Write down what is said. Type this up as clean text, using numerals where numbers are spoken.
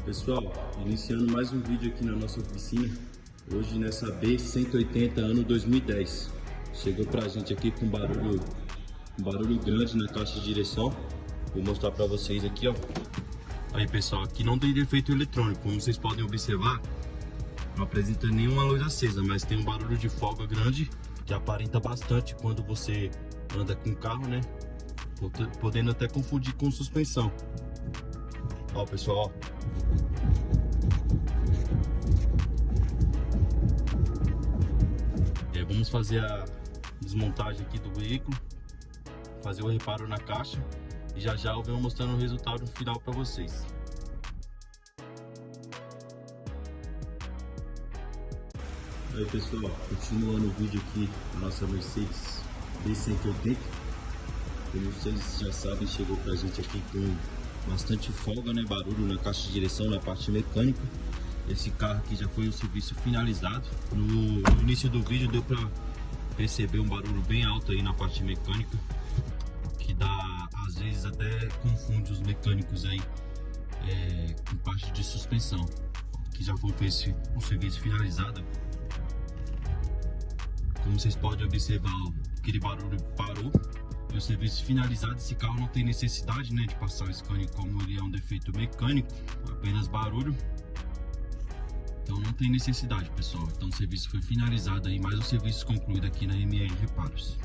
Pessoal, iniciando mais um vídeo aqui na nossa oficina, hoje nessa B180 ano 2010. Chegou pra gente aqui com um barulho grande na caixa de direção. Vou mostrar pra vocês aqui, ó. Aí pessoal, aqui não tem defeito eletrônico, como vocês podem observar, não apresenta nenhuma luz acesa, mas tem um barulho de folga grande que aparenta bastante quando você anda com o carro, né? Podendo até confundir com suspensão. Ó pessoal, ó. Vamos fazer a desmontagem aqui do veículo, fazer o reparo na caixa e já eu venho mostrando o resultado final para vocês. Aí pessoal, continuando o vídeo aqui, a nossa Mercedes B180, como vocês já sabem, chegou pra gente aqui com bastante folga, né? Barulho na caixa de direção, na parte mecânica. Esse carro aqui já foi o serviço finalizado. No início do vídeo deu para perceber um barulho bem alto aí na parte mecânica, que dá, às vezes até confunde os mecânicos aí com parte de suspensão. Que já foi o serviço finalizado. Como vocês podem observar, aquele barulho parou e o serviço finalizado. Esse carro não tem necessidade, né, de passar o scanner, como ele é um defeito mecânico, apenas barulho. Então não tem necessidade, pessoal. Então o serviço foi finalizado aí, mais um serviço concluído aqui na MR Reparos.